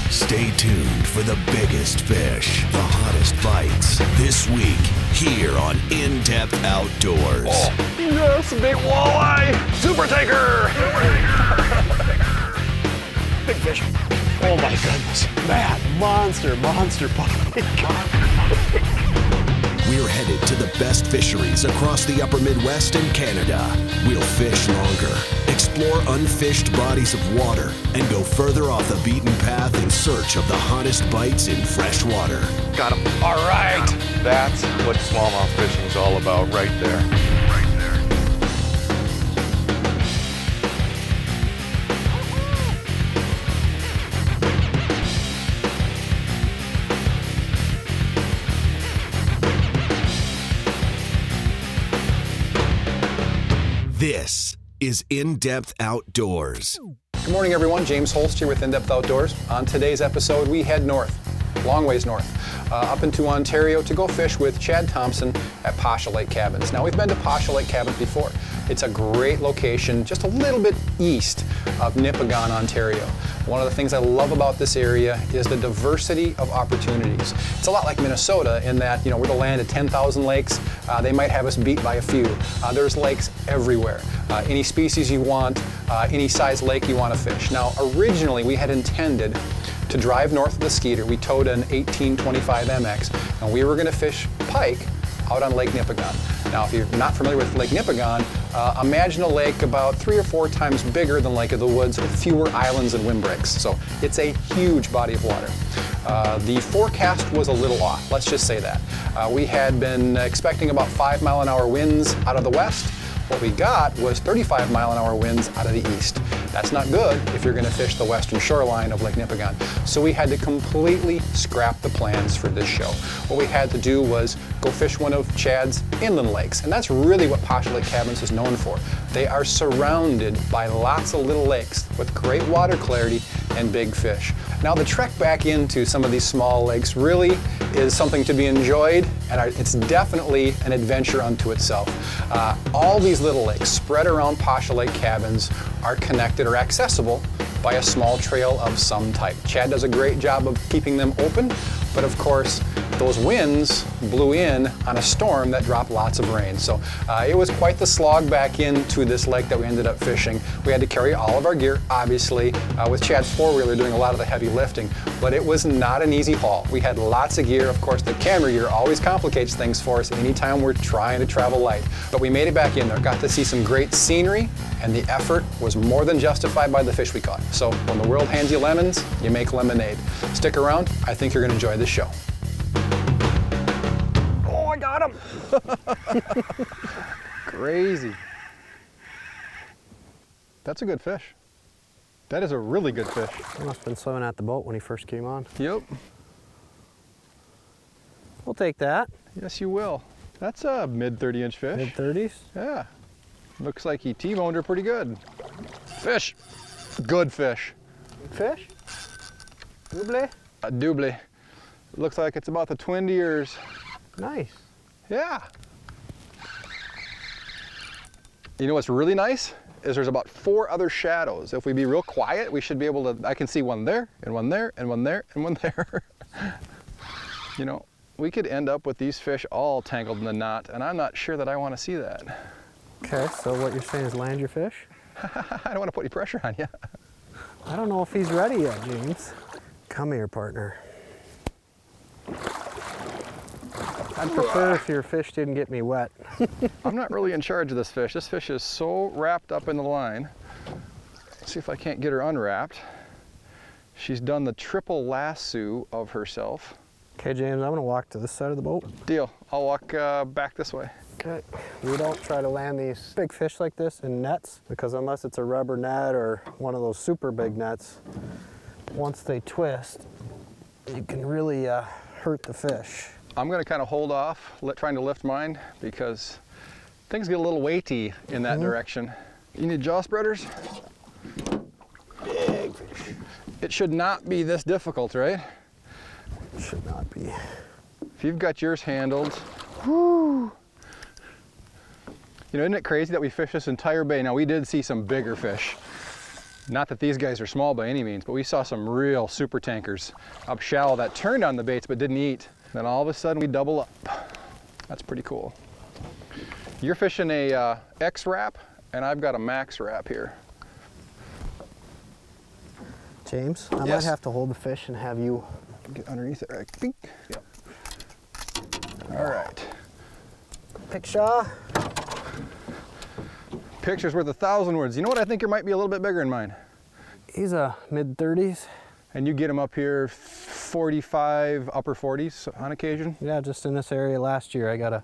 Stay tuned for the biggest fish, the hottest bites, this week here on In-Depth Outdoors. Oh, yes, big walleye! Super taker! Big fish. Oh my goodness. Man, monster Pike. We're headed to the best fisheries across the upper Midwest and Canada. We'll fish longer, explore unfished bodies of water, and go further off the beaten path in search of the hottest bites in fresh water. Got him. All right. That's what smallmouth fishing is all about right there. This is In-Depth Outdoors. Good morning, everyone. James Holst here with In-Depth Outdoors. On today's episode, we head north, long ways north, up into Ontario to go fish with Chad Thompson at Pasha Lake Cabins. Now, we've been to Pasha Lake Cabins before. It's a great location just a little bit east of Nipigon, Ontario. One of the things I love about this area is the diversity of opportunities. It's a lot like Minnesota in that, we're the land of 10,000 lakes. They might have us beat by a few. There's lakes everywhere. Any species you want, any size lake you want to fish. Now, originally we had intended to drive north of the Skeeter. We towed an 1825 MX, and we were going to fish pike out on Lake Nipigon. Now, if you're not familiar with Lake Nipigon, imagine a lake about 3 or 4 times bigger than Lake of the Woods with fewer islands and windbreaks. So it's a huge body of water. The forecast was a little off, let's just say that. We had been expecting about 5-mile-an-hour winds out of the west. What we got was 35-mile-an-hour winds out of the east. That's not good if you're going to fish the western shoreline of Lake Nipigon. So we had to completely scrap the plans for this show. What we had to do was go fish one of Chad's inland lakes, and that's really what Pasha Lake Cabins is known for. They are surrounded by lots of little lakes with great water clarity and big fish. Now, the trek back into some of these small lakes really is something to be enjoyed, and it's definitely an adventure unto itself. All these little lakes spread around Pasha Lake Cabins are connected or accessible by a small trail of some type. Chad does a great job of keeping them open, but of course, those winds blew in on a storm that dropped lots of rain. So it was quite the slog back into this lake that we ended up fishing. We had to carry all of our gear, obviously, with Chad's four-wheeler doing a lot of the heavy lifting, but it was not an easy haul. We had lots of gear. Of course, the camera gear always complicates things for us anytime we're trying to travel light. But we made it back in there, got to see some great scenery, and the effort was more than justified by the fish we caught. So when the world hands you lemons, you make lemonade. Stick around. I think you're going to enjoy this show. Oh, I got him! Crazy. That's a good fish. That is a really good fish. He must have been swimming at the boat when he first came on. Yep. We'll take that. Yes, you will. That's a mid-30-inch fish. Mid-30s? Yeah. Looks like he T-boned her pretty good. Fish. Good fish. Fish? Double? A double. Looks like it's about the twin to yours. Nice. Yeah. You know what's really nice? Is there's about 4 other shadows. If we be real quiet, we should be able to, I can see one there, and one there, and one there, and one there. We could end up with these fish all tangled in the knot, and I'm not sure that I want to see that. Okay, so what you're saying is land your fish? I don't want to put any pressure on you. I don't know if he's ready yet, James. Come here, partner. I'd prefer if your fish didn't get me wet. I'm not really in charge of this fish. This fish is so wrapped up in the line. Let's see if I can't get her unwrapped. She's done the triple lasso of herself. Okay, James, I'm gonna walk to this side of the boat. Deal. I'll walk back this way. Okay. We don't try to land these big fish like this in nets, because unless it's a rubber net or one of those super big nets, once they twist, you can really hurt the fish. I'm going to kind of hold off trying to lift mine because things get a little weighty in that direction. You need jaw spreaders? Big fish. It should not be this difficult, right? It should not be. If you've got yours handled, whoo. Isn't it crazy that we fished this entire bay? Now, we did see some bigger fish, Not that these guys are small by any means, but we saw some real super tankers up shallow that turned on the baits but didn't eat. Then all of a sudden we double up. That's pretty cool. You're fishing a X wrap, and I've got a max wrap here. James, I Yes. might have to hold the fish and have you Get underneath it, right? Bink. Yep. All right. picture. Picture's worth 1,000 words. You know what? I think it might be a little bit bigger than mine. He's a mid-30s. And you get him up here 45, upper 40s on occasion? Yeah, just in this area last year I got a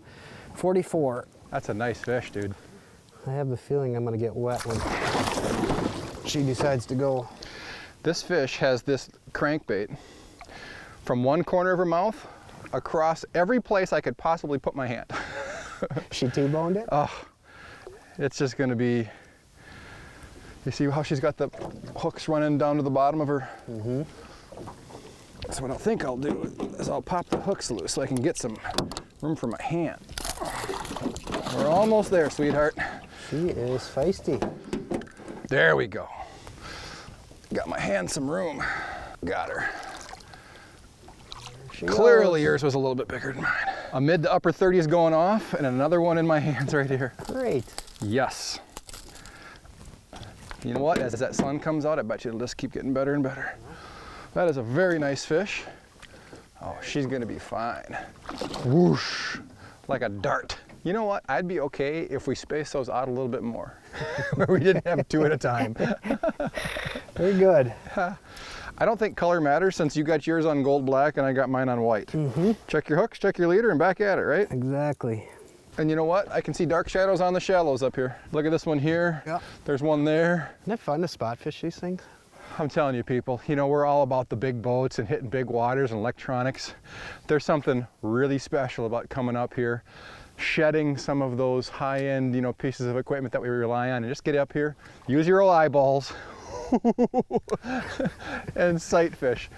44. That's a nice fish, dude. I have the feeling I'm gonna get wet when she decides to go. This fish has this crankbait from one corner of her mouth across every place I could possibly put my hand. She T-boned it? Oh, it's just gonna be, you see how she's got the hooks running down to the bottom of her? Mm-hmm. So what I think I'll do is I'll pop the hooks loose so I can get some room for my hand. We're almost there, sweetheart. She is feisty. There we go. Got my hand some room. Got her. She Clearly goes. yours was a little bit bigger than mine. A mid to upper 30s going off and another one in my hands right here. Great. Yes. You know what? As that sun comes out, I bet you it'll just keep getting better and better. That is a very nice fish. Oh, she's gonna be fine. Whoosh, like a dart. You know what? I'd be okay if we spaced those out a little bit more, where we didn't have two at a time. Very good. I don't think color matters since you got yours on gold black and I got mine on white. Mm-hmm. Check your hooks, check your leader, and back at it, right? Exactly. And you know what? I can see dark shadows on the shallows up here. Look at this one here. Yeah. There's one there. Isn't it fun to spot fish these things? I'm telling you people, you know, we're all about the big boats and hitting big waters and electronics. There's something really special about coming up here, shedding some of those high-end, you know, pieces of equipment that we rely on and just get up here, use your old eyeballs and sight fish.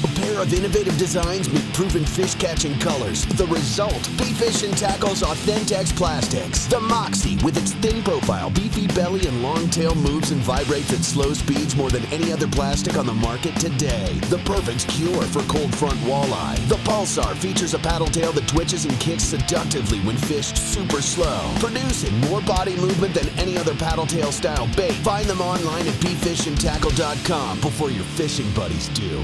A pair of innovative designs meet proven fish-catching colors. The result, Beefish & Tackle's Authentex Plastics. The Moxie, with its thin profile, beefy belly, and long tail, moves and vibrates at slow speeds more than any other plastic on the market today. The perfect cure for cold front walleye. The Pulsar features a paddle tail that twitches and kicks seductively when fished super slow, producing more body movement than any other paddle tail style bait. Find them online at beefishandtackle.com before your fishing buddies do.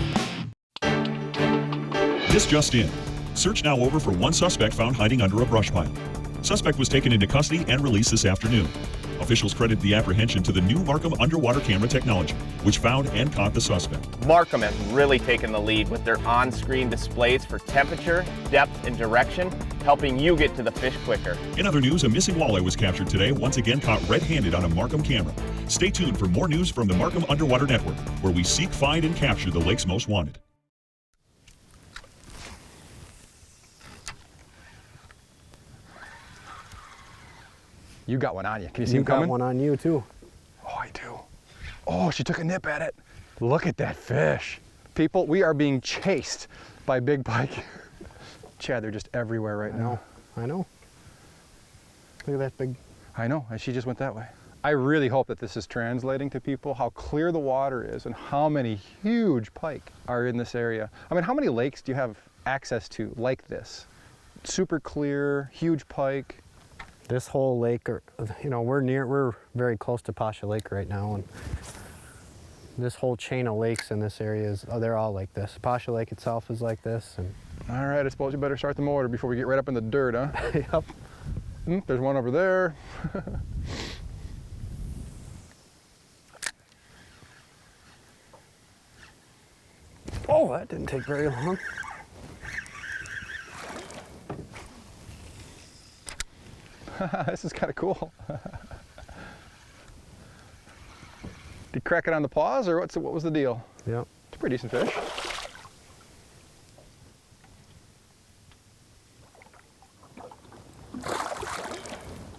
This just in. Search now over for one suspect found hiding under a brush pile. Suspect was taken into custody and released this afternoon. Officials credit the apprehension to the new Markham underwater camera technology, which found and caught the suspect. Markham has really taken the lead with their on-screen displays for temperature, depth, and direction, helping you get to the fish quicker. In other news, a missing walleye was captured today, once again caught red-handed on a Markham camera. Stay tuned for more news from the Markham Underwater Network, where we seek, find, and capture the lake's most wanted. You got one on you. Can you see him got coming? one on you too. Oh, I do. Oh, she took a nip at it. Look at that fish. People, we are being chased by big pike. Chad, they're just everywhere right now. I know. Look at that big. I know, and she just went that way. I really hope that this is translating to people how clear the water is and how many huge pike are in this area. I mean, how many lakes do you have access to like this? Super clear, huge pike. This whole lake, you know, we're very close to Pasha Lake right now, and this whole chain of lakes in this area they're all like this. Pasha Lake itself is like this, and All right, I suppose you better start the motor before we get right up in the dirt, huh? yep. There's one over there. Oh, that didn't take very long. This is kind of cool. Did you crack it on the paws, or what was the deal? Yep. It's a pretty decent fish.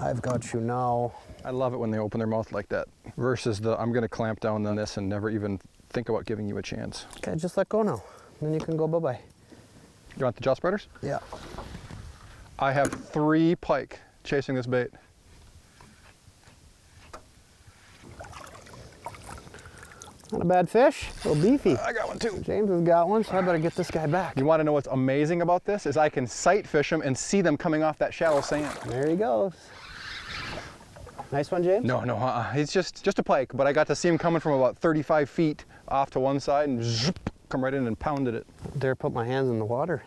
I've got you now. I love it when they open their mouth like that versus the I'm going to clamp down on this and never even think about giving you a chance. Okay, just let go now. Then you can go bye-bye. You want the jaw spreaders? Yeah. I have 3 pike chasing this bait. Not a bad fish, a little beefy. I got one too. James has got one, so I better get this guy back. You want to know what's amazing about this? Is I can sight fish them and see them coming off that shallow sand. There he goes. Nice one, James? No, he's just a pike, but I got to see him coming from about 35 feet off to one side and zoop, come right in and pounded it. Dare put my hands in the water.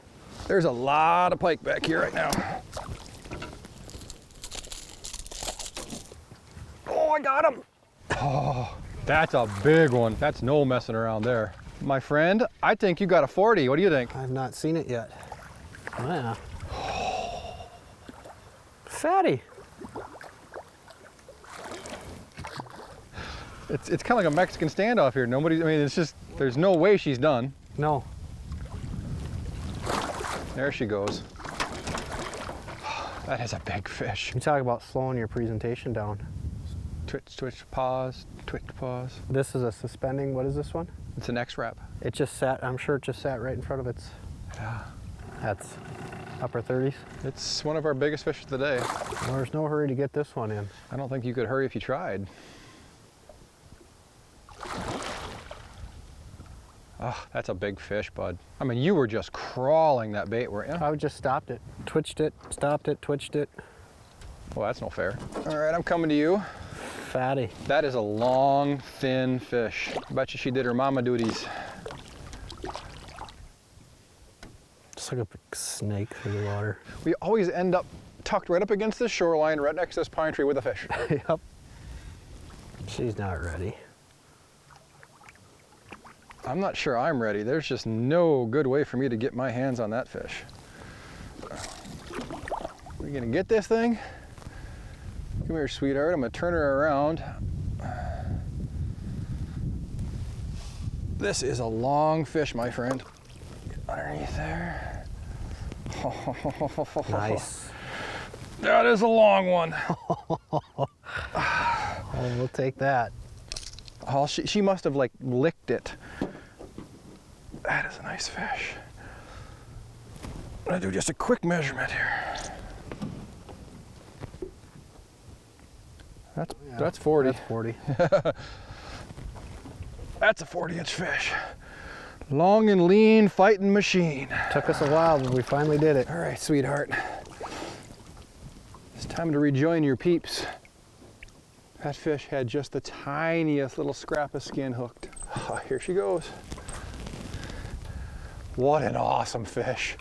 There's a lot of pike back here right now. Oh, I got him. Oh, that's a big one. That's no messing around there. My friend, I think you got a 40. What do you think? I've not seen it yet. Oh, yeah. Fatty. It's kind of like a Mexican standoff here. It's just, there's no way she's done. No. There she goes. That is a big fish. You talk about slowing your presentation down. Twitch, twitch, pause, twitch, pause. This is a suspending, what is this one? It's an X-Wrap. It just sat, I'm sure it just sat right in front of its. Yeah. That's upper 30s. It's one of our biggest fish of the day. Well, there's no hurry to get this one in. I don't think you could hurry if you tried. Oh, that's a big fish, bud. I mean, you were just crawling that bait, weren't you? I just stopped it, twitched it, stopped it, twitched it. Well, that's no fair. All right, I'm coming to you. Fatty. That is a long, thin fish. I bet you she did her mama duties. Just like a big snake through the water. We always end up tucked right up against this shoreline, right next to this pine tree with a fish. Yep. She's not ready. I'm not sure I'm ready. There's just no good way for me to get my hands on that fish. We're gonna get this thing. Come here, sweetheart. I'm gonna turn her around. This is a long fish, my friend. Underneath there. Nice. That is a long one. Oh, we'll take that. Oh, she must have like licked it. That is a nice fish. I'm gonna do just a quick measurement here. That's 40. That's 40. That's a 40-inch fish. Long and lean fighting machine. Took us a while, but we finally did it. All right, sweetheart. It's time to rejoin your peeps. That fish had just the tiniest little scrap of skin hooked. Oh, here she goes. What an awesome fish.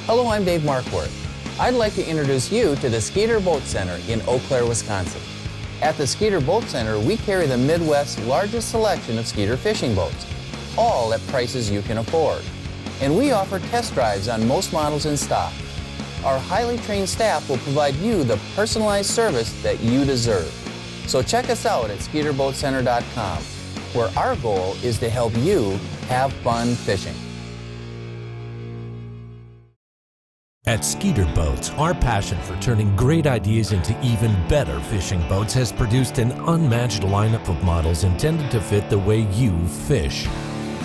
Hello, I'm Dave Markworth. I'd like to introduce you to the Skeeter Boat Center in Eau Claire, Wisconsin. At the Skeeter Boat Center, we carry the Midwest's largest selection of Skeeter fishing boats, all at prices you can afford. And we offer test drives on most models in stock. Our highly trained staff will provide you the personalized service that you deserve. So check us out at SkeeterBoatCenter.com, where our goal is to help you have fun fishing. At Skeeter Boats, our passion for turning great ideas into even better fishing boats has produced an unmatched lineup of models intended to fit the way you fish.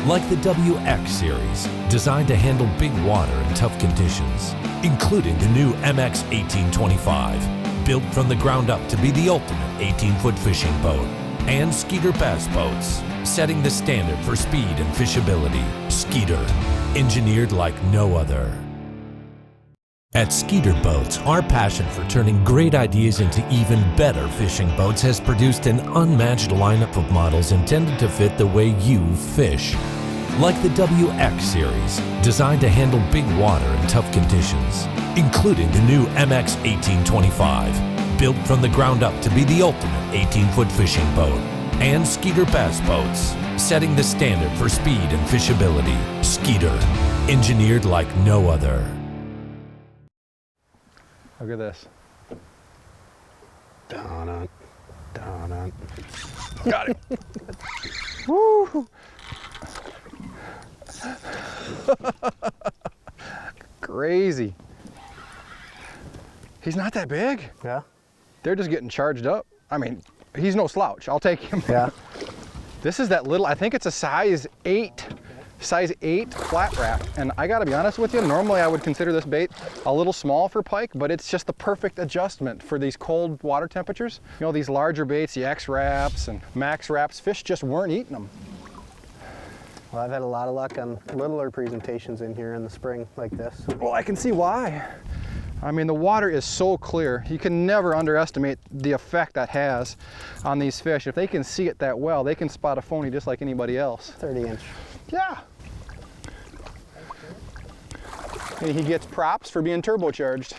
Like the WX series, designed to handle big water and tough conditions, including the new MX 1825, built from the ground up to be the ultimate 18-foot fishing boat, and Skeeter Bass Boats, setting the standard for speed and fishability. Skeeter, engineered like no other. At Skeeter Boats, our passion for turning great ideas into even better fishing boats has produced an unmatched lineup of models intended to fit the way you fish. Like the WX series, designed to handle big water and tough conditions, including the new MX 1825, built from the ground up to be the ultimate 18-foot fishing boat, and Skeeter Bass Boats, setting the standard for speed and fishability. Skeeter, engineered like no other. Look at this. Dun-dun, dun-dun. Got it. Woo! Crazy. He's not that big. Yeah? They're just getting charged up. I mean, he's no slouch. I'll take him. Yeah. This is that little, I think it's a size 8 size 8 flat wrap. And I gotta be honest with you, normally I would consider this bait a little small for pike, but it's just the perfect adjustment for these cold water temperatures. You know, these larger baits, the X wraps and max wraps, fish just weren't eating them. Well, I've had a lot of luck on littler presentations in here in the spring like this. Well, I can see why. I mean, the water is so clear. You can never underestimate the effect that has on these fish. If they can see it that well, they can spot a phony just like anybody else. 30-inch. Yeah. And he gets props for being turbocharged.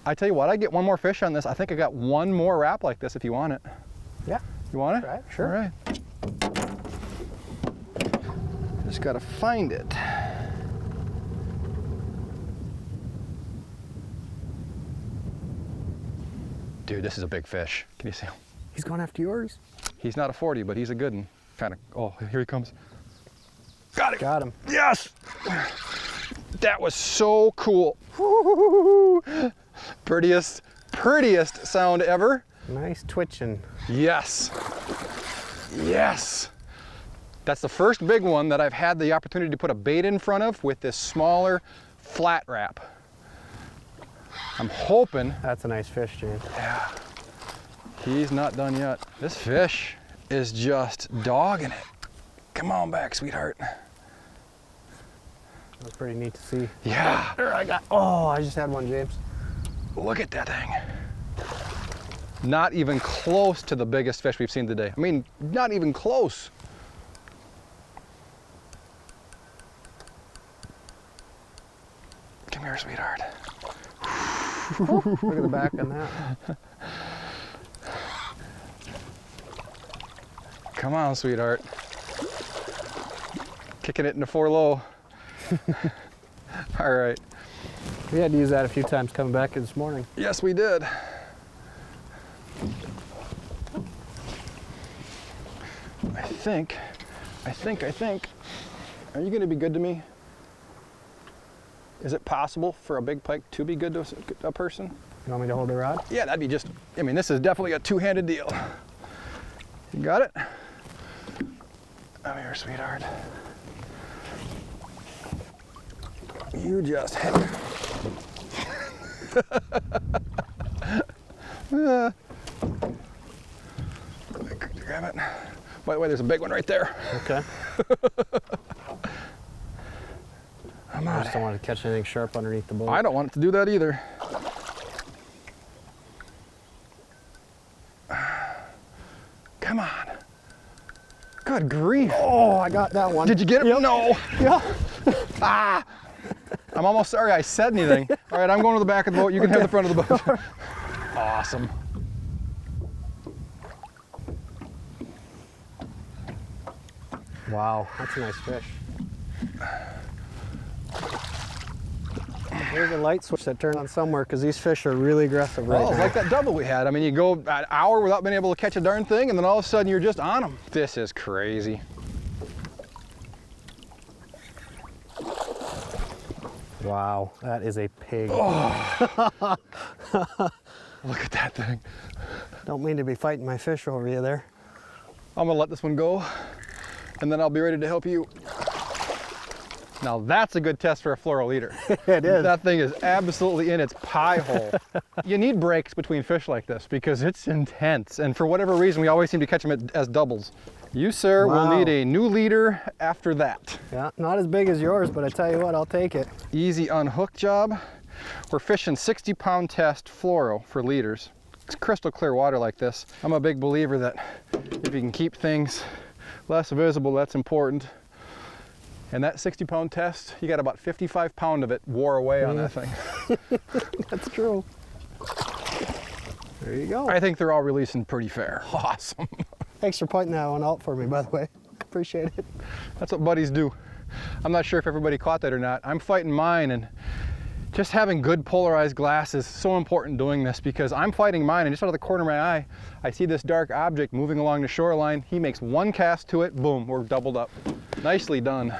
I tell you what, I get one more fish on this. I think I got one more wrap like this if you want it. Yeah. You want it? Right, sure. All right. Just gotta find it. Dude, this is a big fish. Can you see him? He's going after yours. He's not a 40, but he's a good one. Kind of, oh, here he comes. Got it. Got him. Yes! That was so cool. Prettiest sound ever. Nice twitching. Yes. Yes. That's the first big one that I've had the opportunity to put a bait in front of with this smaller flat wrap. I'm hoping. That's a nice fish, James. Yeah. He's not done yet. This fish is just dogging it. Come on back, sweetheart. That's pretty neat to see. Yeah. There I got. Oh, I just had one, James. Look at that thing. Not even close to the biggest fish we've seen today. I mean, not even close. Come here, sweetheart. Look at the back on that. Come on, sweetheart. Kicking it into 4 low. All right. We had to use that a few times coming back this morning. Yes, we did. I think. Are you gonna be good to me? Is it possible for a big pike to be good to a person? You want me to hold the rod? Yeah, that'd be just, I mean, this is definitely a two-handed deal. You got it? Come here, sweetheart. You just hit. Grab it. By the way, there's a big one right there. Okay. I just don't want to catch anything sharp underneath the boat. I don't want it to do that either. Come on. Good grief. Oh, I got that one. Did you get it? Yep. No. Yeah. Ah. I'm almost sorry I said anything. All right, I'm going to the back of the boat. You can have the front of the boat. Awesome. Wow, that's a nice fish. There's a light switch that turned on somewhere because these fish are really aggressive right Oh, it's now. like that double we had. I mean, you go an hour without being able to catch a darn thing, and then all of a sudden you're just on them. This is crazy. Wow, that is a pig. Oh. Look at that thing. Don't mean to be fighting my fish over you there. I'm gonna let this one go, and then I'll be ready to help you. Now that's a good test for a fluoro leader. It is. That thing is absolutely in its pie hole. You need breaks between fish like this because it's intense, and for whatever reason we always seem to catch them as doubles. You, sir, will Wow. need a new leader after that. Yeah, not as big as yours, but I tell you what, I'll take it. Easy unhook job. We're fishing 60-pound test fluoro for leaders. It's crystal clear water like this. I'm a big believer that if you can keep things less visible, that's important. And that 60-pound test, you got about 55 pound of it wore away on that thing. That's true. There you go. I think they're all releasing pretty fair. Awesome. Thanks for pointing that one out for me, by the way. Appreciate it. That's what buddies do. I'm not sure if everybody caught that or not. I'm fighting mine, and just having good polarized glass is so important doing this because I'm fighting mine, and just out of the corner of my eye, I see this dark object moving along the shoreline. He makes one cast to it, boom, we're doubled up. Nicely done.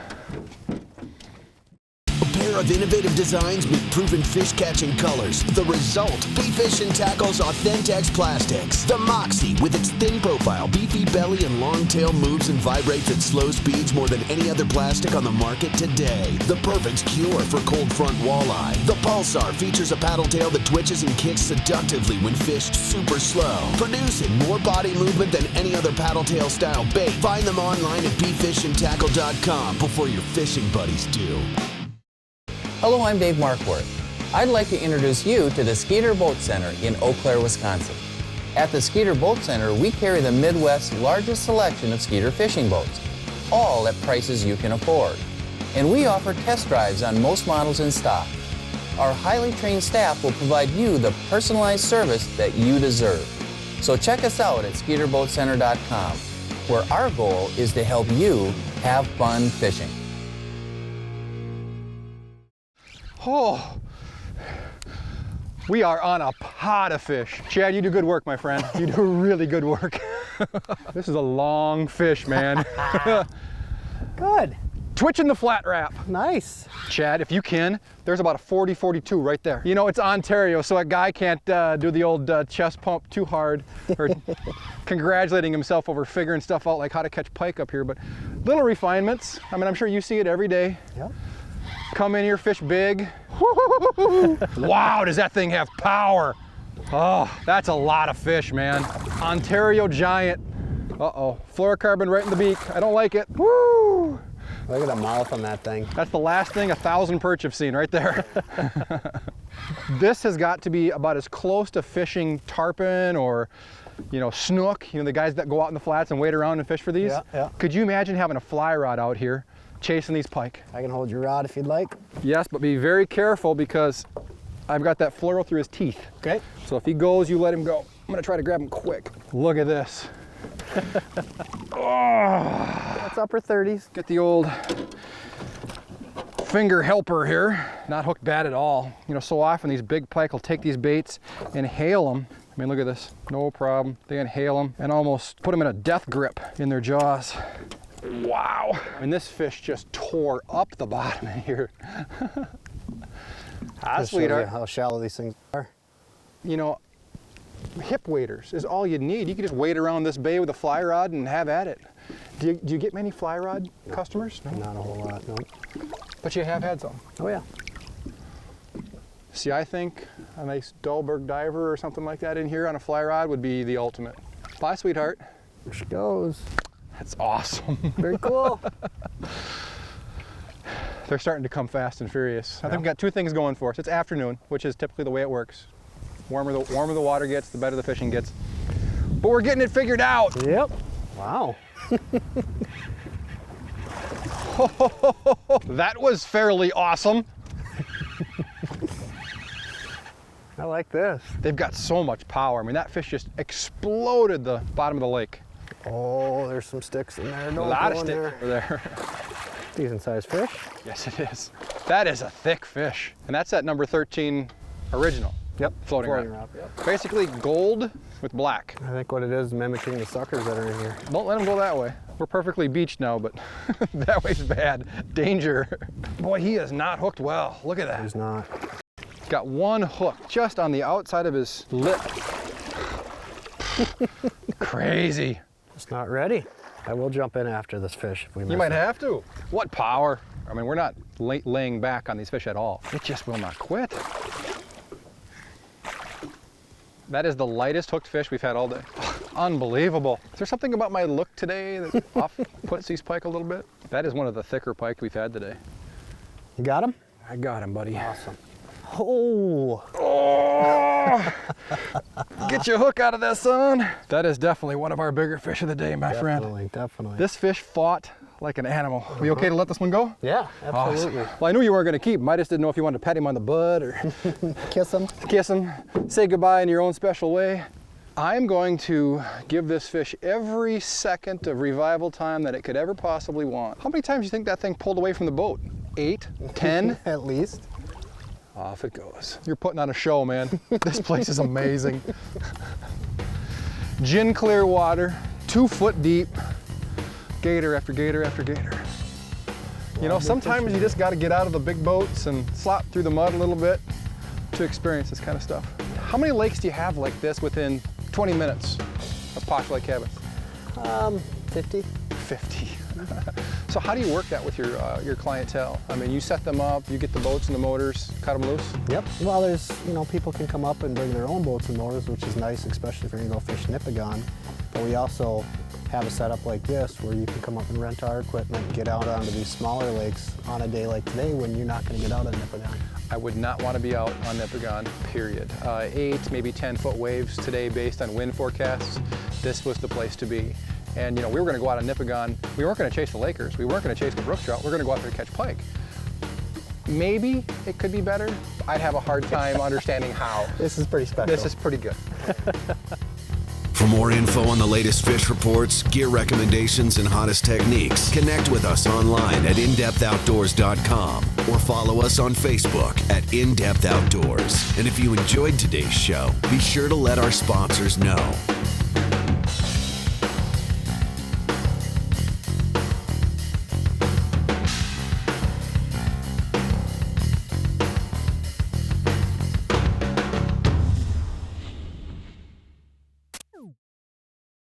A pair pair of innovative designs with proven fish-catching colors. The result, B-Fish and Tackle's Authentex plastics. The Moxie, with its thin profile, beefy belly, and long tail, moves and vibrates at slow speeds more than any other plastic on the market today. The perfect cure for cold front walleye. The Pulsar features a paddle tail that twitches and kicks seductively when fished super slow, producing more body movement than any other paddle tail style bait. Find them online at bfishandtackle.com before your fishing buddies do. Hello, I'm Dave Markworth. I'd like to introduce you to the Skeeter Boat Center in Eau Claire, Wisconsin. At the Skeeter Boat Center, we carry the Midwest's largest selection of Skeeter fishing boats, all at prices you can afford. And we offer test drives on most models in stock. Our highly trained staff will provide you the personalized service that you deserve. So check us out at SkeeterBoatCenter.com, where our goal is to help you have fun fishing. Oh, we are on a pot of fish. Chad, you do good work, my friend. You do really good work. This is a long fish, man. Good. Twitching the flat wrap. Nice. Chad, if you can, there's about a 40-42 right there. You know, it's Ontario, so a guy can't do the old chest pump too hard or congratulating himself over figuring stuff out like how to catch pike up here, but little refinements. I mean, I'm sure you see it every day. Yep. Come in here, fish big. Wow, does that thing have power? Oh, that's a lot of fish, man. Ontario giant. Uh-oh, fluorocarbon right in the beak. I don't like it. Woo! Look at the mouth on that thing. That's the last thing 1,000 perch have seen right there. This has got to be about as close to fishing tarpon or, you know, snook, you know, the guys that go out in the flats and wait around and fish for these. Yeah, yeah. Could you imagine having a fly rod out here chasing these pike? I can hold your rod if you'd like. Yes, but be very careful because I've got that fluoro through his teeth. Okay. So if he goes, you let him go. I'm gonna try to grab him quick. Look at this. Oh. That's upper 30s. Get the old finger helper here. Not hooked bad at all. You know, so often these big pike will take these baits, inhale them. I mean, look at this, no problem. They inhale them and almost put them in a death grip in their jaws. Wow. I mean, this fish just tore up the bottom in here. Just shows you how shallow these things are. You know, hip waders is all you need. You can just wade around this bay with a fly rod and have at it. Do you get many fly rod customers? No? Not a whole lot, no. But you have had some. Oh yeah. See, I think a nice Dahlberg diver or something like that in here on a fly rod would be the ultimate. Bye, sweetheart. There she goes. That's awesome. Very cool. They're starting to come fast and furious. I think we've got two things going for us. It's afternoon, which is typically the way it works. Warmer the water gets, the better the fishing gets. But we're getting it figured out. Yep. Wow. That was fairly awesome. I like this. They've got so much power. I mean, that fish just exploded the bottom of the lake. Oh, there's some sticks in there. A lot of sticks over there. Decent sized fish. Yes, it is. That is a thick fish. And that's that number 13 original. Yep. Floating wrap. Yep. Basically gold with black. I think what it is mimicking the suckers that are in here. Don't let them go that way. We're perfectly beached now, but that way's bad. Danger. Boy, he is not hooked well. Look at that. He's not. He's got one hook just on the outside of his lip. Crazy. It's not ready. I will jump in after this fish if we miss You might it. have to. What power. I mean, we're not laying back on these fish at all. It just will not quit. That is the lightest hooked fish we've had all day. Unbelievable. Is there something about my look today that puts these pike a little bit? That is one of the thicker pike we've had today. You got him? I got him, buddy. Awesome. Oh. Oh. Get your hook out of that, son. That is definitely one of our bigger fish of the day, my friend. Definitely. This fish fought like an animal. Are we okay to let this one go? Yeah, absolutely. Awesome. Well, I knew you weren't going to keep him. I just didn't know if you wanted to pat him on the butt or kiss him. Kiss him. Say goodbye in your own special way. I'm going to give this fish every second of revival time that it could ever possibly want. How many times do you think that thing pulled away from the boat? 8? 10? At least. Off it goes. You're putting on a show, man. This place is amazing. Gin clear water, 2 foot deep. Gator after gator after gator. You know, sometimes you just got to get out of the big boats and slop through the mud a little bit to experience this kind of stuff. How many lakes do you have like this within 20 minutes of Posh Lake Cabin? 50. 50. So how do you work that with your clientele? I mean, you set them up, you get the boats and the motors, cut them loose? Yep. Well, there's, you know, people can come up and bring their own boats and motors, which is nice, especially if you're gonna go fish Nipigon. But we also have a setup like this where you can come up and rent our equipment and get out onto these smaller lakes on a day like today when you're not gonna get out on Nipigon. I would not want to be out on Nipigon, period. 8, maybe 10-foot waves today based on wind forecasts. This was the place to be. And you know, we were going to go out on Nipigon. We weren't going to chase the Lakers. We weren't going to chase the brook trout. We're going to go out there to catch pike. Maybe it could be better. I'd have a hard time understanding how. This is pretty special. This is pretty good. For more info on the latest fish reports, gear recommendations, and hottest techniques, connect with us online at indepthoutdoors.com or follow us on Facebook at In Depth Outdoors. And if you enjoyed today's show, be sure to let our sponsors know.